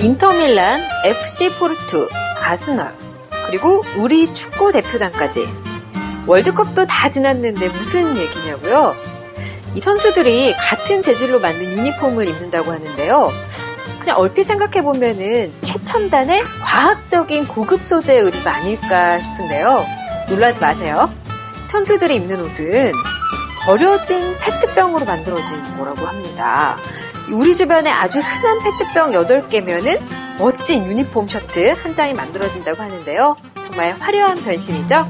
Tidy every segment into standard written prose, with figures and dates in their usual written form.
인터밀란, FC 포르투, 아스널, 그리고 우리 축구 대표단까지. 월드컵도 다 지났는데 무슨 얘기냐고요? 이 선수들이 같은 재질로 만든 유니폼을 입는다고 하는데요. 그냥 얼핏 생각해보면은 최첨단의 과학적인 고급 소재의 의류가 아닐까 싶은데요. 놀라지 마세요. 선수들이 입는 옷은 버려진 페트병으로 만들어진 거라고 합니다. 우리 주변에 아주 흔한 페트병 8개면은 멋진 유니폼 셔츠 한 장이 만들어진다고 하는데요. 정말 화려한 변신이죠?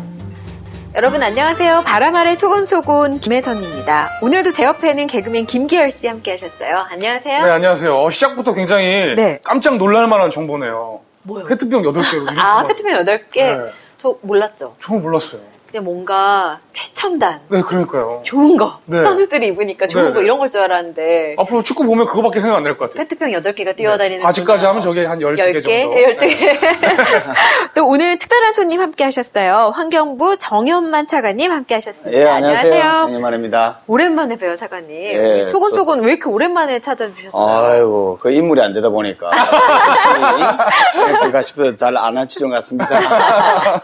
여러분 안녕하세요. 바람 아래 소곤소곤 김혜선입니다. 오늘도 제 옆에는 개그맨 김기열 씨 함께 하셨어요. 안녕하세요. 네, 안녕하세요. 시작부터 굉장히 깜짝 놀랄 만한 정보네요. 뭐요? 페트병 8개로. 아, 페트병 8개? 네. 저 몰랐죠? 저는 몰랐어요. 그냥 뭔가 최첨단. 네, 그러니까요. 좋은 거. 네. 선수들이 입으니까 좋은 거 이런 걸 줄 알았는데. 앞으로 축구 보면 그거밖에 생각 안 날 것 같아요. 페트병 8개가 뛰어다니는. 네. 바지까지 하면 저게 한 12개 정도. 12개. 또 오늘 특별한 손님 함께 하셨어요. 환경부 정현만 차관님 함께 하셨습니다. 예, 안녕하세요. 정현만입니다. 오랜만에 봬요, 차관님. 예, 소곤소곤 왜 이렇게 오랜만에 찾아주셨어요? 아이고, 그 인물이 안 되다 보니까. 제가 싶어도 잘 안 한 치종 같습니다.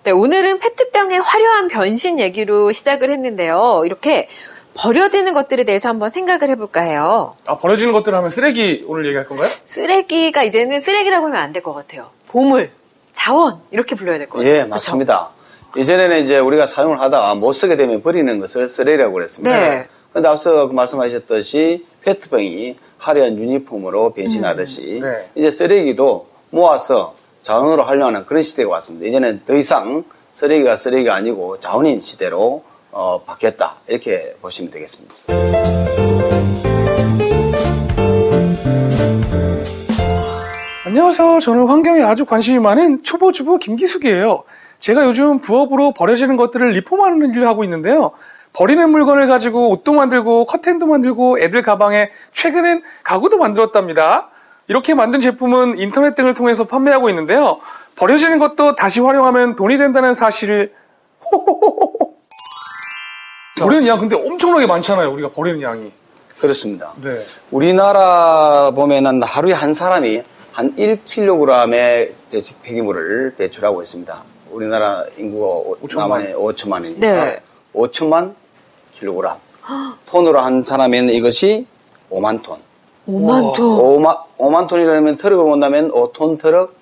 네, 오늘은 페트병의 화려한 변신 얘기로 시작을 했는데요. 이렇게 버려지는 것들에 대해서 한번 생각을 해볼까 해요. 아, 버려지는 것들 하면 쓰레기 오늘 얘기할 건가요? 쓰레기가 이제는 쓰레기라고 하면 안 될 것 같아요. 보물, 자원 이렇게 불러야 될 것 같아요. 예, 맞습니다. 그쵸? 예전에는 이제 우리가 사용을 하다가 못 쓰게 되면 버리는 것을 쓰레기라고 그랬습니다. 네. 그런데 앞서 말씀하셨듯이 페트병이 화려한 유니폼으로 변신하듯이 이제 쓰레기도 모아서 자원으로 활용하는 그런 시대가 왔습니다. 이제는 더 이상 쓰레기가 쓰레기가 아니고 자원인 시대로 바뀌었다. 이렇게 보시면 되겠습니다. 안녕하세요. 저는 환경에 아주 관심이 많은 초보주부 김기숙이에요. 제가 요즘 부업으로 버려지는 것들을 리폼하는 일을 하고 있는데요. 버리는 물건을 가지고 옷도 만들고 커튼도 만들고 애들 가방에 최근엔 가구도 만들었답니다. 이렇게 만든 제품은 인터넷 등을 통해서 판매하고 있는데요. 버려지는 것도 다시 활용하면 돈이 된다는 사실을 버리는 양 근데 엄청나게 많잖아요. 우리가 버리는 양이. 그렇습니다. 네. 우리나라 보면은 하루에 한 사람이 한 1kg의 폐기물을 배출하고 있습니다. 우리나라 인구가 5천만이니까 네. 5천만 킬로그램. 톤으로 한 사람에는 이것이 5만 톤. 5만 톤. 5만 톤이라면 트럭을 본다면 5톤 트럭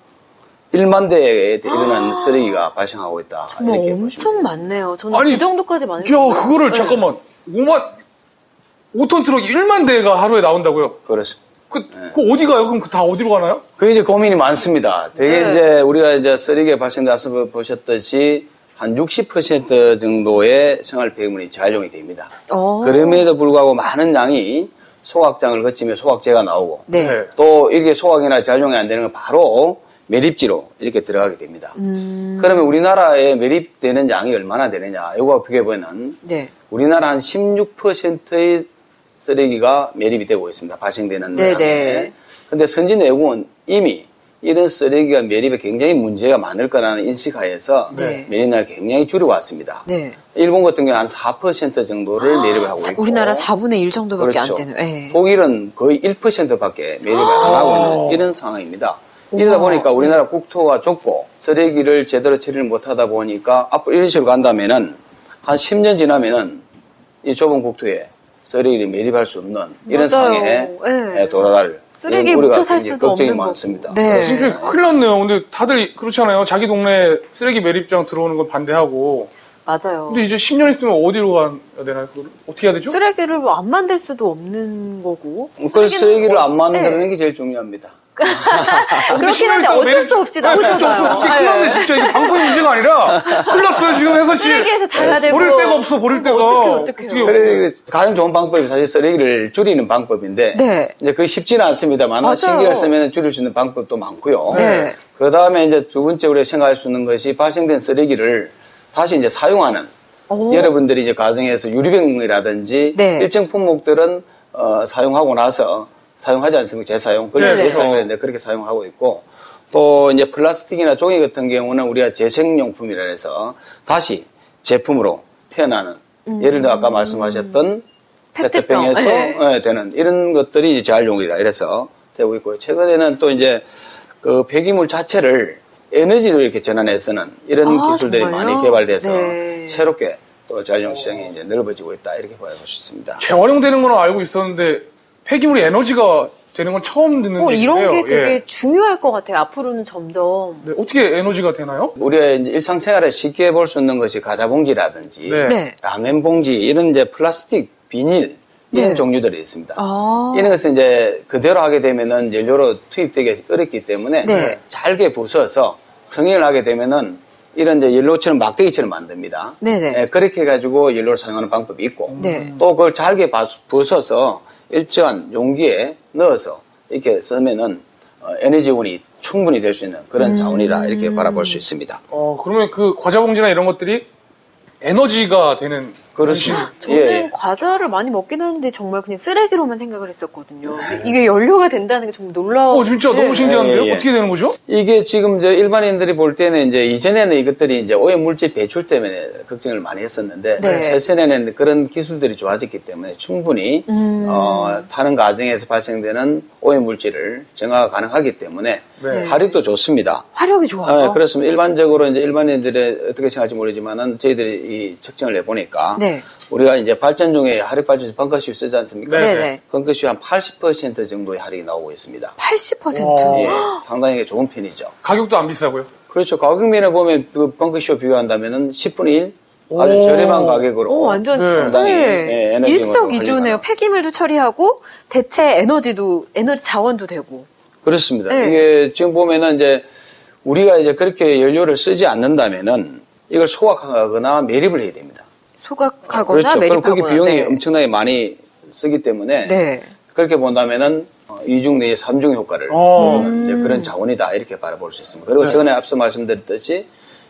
1만 대에 이르는 쓰레기가 발생하고 있다. 정말 이렇게 엄청 많네요. 저는 아니, 그 정도까지 많은 야, 그거를 잠깐만. 5톤 트럭이 1만 대가 하루에 나온다고요? 그렇습니다. 그 어디 가요? 그럼 다 어디로 가나요? 그게 이제 고민이 많습니다. 되게 이제 우리가 이제 쓰레기가 발생돼 앞서 보셨듯이 한 60% 정도의 생활 폐기물이 재활용이 됩니다. 그럼에도 불구하고 많은 양이 소각장을 거치며 소각제가 나오고 또 이렇게 소각이나 재활용이 안 되는 건 바로 매립지로 이렇게 들어가게 됩니다. 그러면 우리나라에 매립되는 양이 얼마나 되느냐 이거 비교해보면 우리나라 한 16%의 쓰레기가 매립이 되고 있습니다. 발생되는 양에. 그런데 선진 외국은 이미 이런 쓰레기가 매립에 굉장히 문제가 많을 거라는 인식하에서 매립량을 굉장히 줄여왔습니다. 일본 같은 경우는 한 4% 정도를 매립을 하고 있고 우리나라 4분의 1 정도밖에 그렇죠. 안 되는. 독일은 거의 1%밖에 매립을 안 하고 있는 이런 상황입니다. 이러다 보니까 우리나라 국토가 좁고 쓰레기를 제대로 처리를 못하다 보니까 앞으로 이런 식으로 간다면은 한 10년 지나면은 이 좁은 국토에 쓰레기를 매립할 수 없는 이런 상황에 돌아갈 쓰레기에 묻혀 살 수도 걱정이 없는 많습니다. 진짜 큰일 났네요. 근데 다들 그렇잖아요. 자기 동네에 쓰레기 매립장 들어오는 건 반대하고. 맞아요. 근데 이제 10년 있으면 어디로 가야 되나요? 그걸 어떻게 해야 되죠? 쓰레기를 안 만들 수도 없는 거고. 그 쓰레기를 안 만드는 게 제일 중요합니다. 그렇긴 한데 어쩔 수 없이 나오잖아요. 어떻게 큰일 났네 진짜. 이게 방송의 문제가 아니라 큰일 났어요 지금 해서 쓰레기에서 자야 되고 버릴 데가 없어. 버릴 데가. 어떡해요. 그래, 가장 좋은 방법이 사실 쓰레기를 줄이는 방법인데 이제 그게 쉽지는 않습니다만 신경을 쓰면 줄일 수 있는 방법도 많고요. 그 다음에 이제 두 번째 우리가 생각할 수 있는 것이 발생된 쓰레기를 다시 이제 사용하는 여러분들이 이제 가정에서 유리병이라든지 일정 품목들은 사용하고 나서 사용하지 않습니까? 재사용. 그걸 재사용을 했는데 그렇게 사용을 하고 있고 또 이제 플라스틱이나 종이 같은 경우는 우리가 재생용품이라 해서 다시 제품으로 태어나는 예를 들어 아까 말씀하셨던 페트병에서 되는 이런 것들이 이제 재활용이라 이래서 되고 있고요. 최근에는 또 이제 그 폐기물 자체를 에너지로 이렇게 전환해서는 이런 기술들이 정말요? 많이 개발돼서 네. 새롭게 또 재활용 시장이 이제 넓어지고 있다 이렇게 봐볼 수 있습니다. 재활용되는 건 알고 있었는데 폐기물이 에너지가 되는 건 처음 듣는 얘기인데요. 이런 게 되게 예. 중요할 것 같아요. 앞으로는 점점. 네, 어떻게 에너지가 되나요? 우리가 이제 일상생활에 쉽게 볼 수 있는 것이 과자봉지라든지 네. 네. 라면 봉지 이런 이제 플라스틱, 비닐 이런 네. 종류들이 있습니다. 아. 이런 것은 이제 그대로 하게 되면은 연료로 투입되기 어렵기 때문에 네. 잘게 부숴서 성형을 하게 되면은 이런 이제 연료처럼 막대기처럼 만듭니다. 네네. 예, 그렇게 해가지고 연료를 사용하는 방법이 있고 네. 또 그걸 잘게 부숴서 일정한 용기에 넣어서 이렇게 쓰면은 에너지원이 충분히 될 수 있는 그런 자원이다 이렇게 바라볼 수 있습니다. 그러면 그 과자 봉지나 이런 것들이 에너지가 되는 그렇습니다. 저는 예. 과자를 많이 먹긴 하는데 정말 그냥 쓰레기로만 생각을 했었거든요. 이게 연료가 된다는 게 정말 놀라워. 진짜 너무 신기한데요? 예, 예. 어떻게 되는 거죠? 이게 지금 이제 일반인들이 볼 때는 이제 이전에는 이것들이 이제 오염물질 배출 때문에 걱정을 많이 했었는데 네. 최근에는 그런 기술들이 좋아졌기 때문에 충분히 타는 과정에서 발생되는 오염물질을 정화가 가능하기 때문에 네. 화력도 좋습니다. 화력이 좋아요. 네, 그렇습니다. 일반적으로 이제 일반인들이 어떻게 생각할지 모르지만은 저희들이 이 측정을 해보니까 네. 우리가 이제 발전 중에 화력 발전 벙커슈 쓰지 않습니까? 네. 네네. 벙커슈 한 80% 정도의 화력이 나오고 있습니다. 80%. 예, 상당히 좋은 편이죠. 가격도 안 비싸고요. 그렇죠. 가격면에 보면 그 벙커쇼 비교한다면은 10분의 1 아주 저렴한 가격으로 완전 네. 상당히 예, 에너지 일석이조네요. 폐기물도 처리하고 대체 에너지 자원도 되고. 그렇습니다. 네. 이게 지금 보면은 이제 우리가 이제 그렇게 연료를 쓰지 않는다면은 이걸 소각하거나 매립을 해야 됩니다. 소각하거나 그렇죠. 그럼 매립하거나. 거기 비용이 네. 엄청나게 많이 쓰기 때문에 네. 그렇게 본다면은 2중 내지 3중 효과를 이제 그런 자원이다 이렇게 바라볼 수 있습니다. 그리고 최근에 앞서 말씀드렸듯이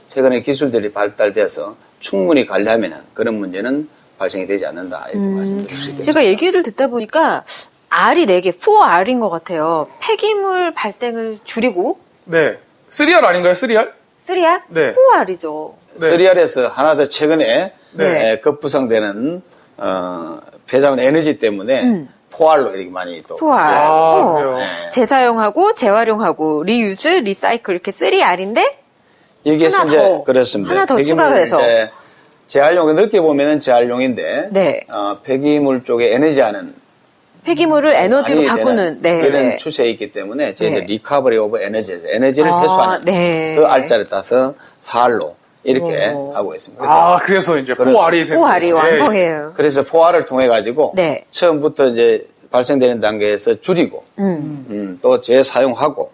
최근에 기술들이 발달돼서 충분히 관리하면은 그런 문제는 발생이 되지 않는다 이렇게 말씀드릴 수 있겠습니다. 제가 얘기를 듣다 보니까 R이 4개, 4R인 것 같아요. 폐기물 발생을 줄이고 네. 3R 아닌가요? 3R? 3R? 네. 4R이죠. 네. 3R에서 하나 더 최근에 네. 급부상되는 폐자원 에너지 때문에 포알로 이렇게 많이 또 4R. 아, 그래요? 재사용하고 재활용하고 리유즈, 리사이클 이렇게 3R인데 여기에서 하나 이제 더, 그렇습니다. 하나 더 폐기물 추가가 돼서. 이제 재활용 늦게 보면은 재활용인데 네. 폐기물 쪽에 에너지하는 폐기물을 에너지로 많이 바꾸는 되는 네. 이런 추세에 있기 때문에 저희들 네. 리커버리 오브 에너지를 아, 회수하는 네. 그 R자를 따서 4R로 이렇게 하고 있습니다. 그래서 이제 그렇죠. 4R이 되는 4R이 거죠. 완성해요. 그래서 4R을 통해 가지고 네. 처음부터 이제 발생되는 단계에서 줄이고 또 재사용하고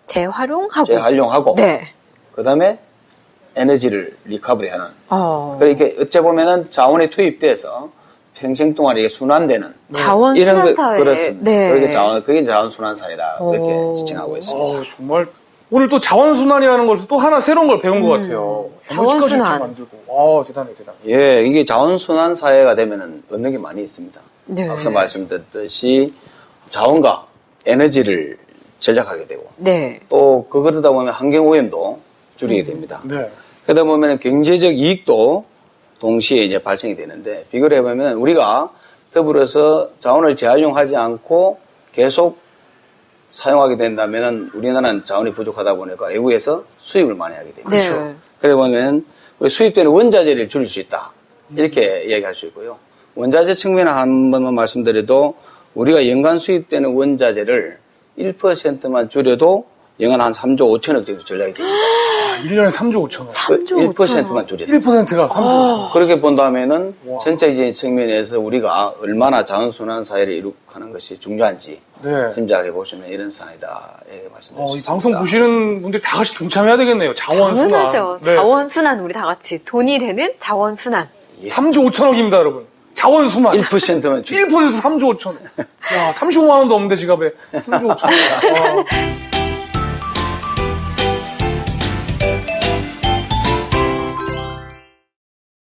재활용하고. 재활용하고 네. 그다음에 에너지를 리커버리하는 그러니까 어째 보면은 자원이 투입돼서 평생 동안 이게 순환되는 자원 이런 순환 사회. 그렇습니다. 네. 그게 자원 순환 사회라 이렇게 지칭하고 있습니다. 정말 오늘 또 자원순환이라는 걸 또 하나 새로운 걸 배운 것 같아요. 자원순환. 에너지까지 이렇게 만들고. 대단해. 예, 이게 자원 순환 사회가 되면은 얻는 게 많이 있습니다. 네. 앞서 말씀드렸듯이 자원과 에너지를 절약하게 되고 네. 또 그러다 보면 환경 오염도 줄이게 됩니다. 네. 그러다 보면 경제적 이익도 동시에 이제 발생이 되는데 비교를 해보면 우리가 더불어서 자원을 재활용하지 않고 계속 사용하게 된다면 우리나라는 자원이 부족하다 보니까 외국에서 수입을 많이 하게 됩니다. 네. 그래 보면 우리 수입되는 원자재를 줄일 수 있다. 이렇게 이야기할 수 있고요. 원자재 측면에 한 번만 말씀드려도 우리가 연간 수입되는 원자재를 1%만 줄여도 연간 한 3조 5천억 정도 전략이 됩니다. 1년에 3조 5천 원. 3조 1%만 줄여도. 1%가 3조 5천 원. 그렇게 본다면은 전체적인 측면에서 우리가 얼마나 자원순환 사회를 이룩하는 것이 중요한지 네. 짐작해 볼 수 있는 이런 사안이다. 이렇게 말씀드릴 수 이 있습니다. 방송 보시는 분들이 다 같이 동참해야 되겠네요. 자원순환. 당연하죠. 네. 자원순환 우리 다 같이. 돈이 되는 자원순환. 3조 5천억입니다, 여러분. 자원순환. 1%만 줄여. 1% 3조 5천 원. 야, 35만 원도 없는데 지갑에 3조 5천 원.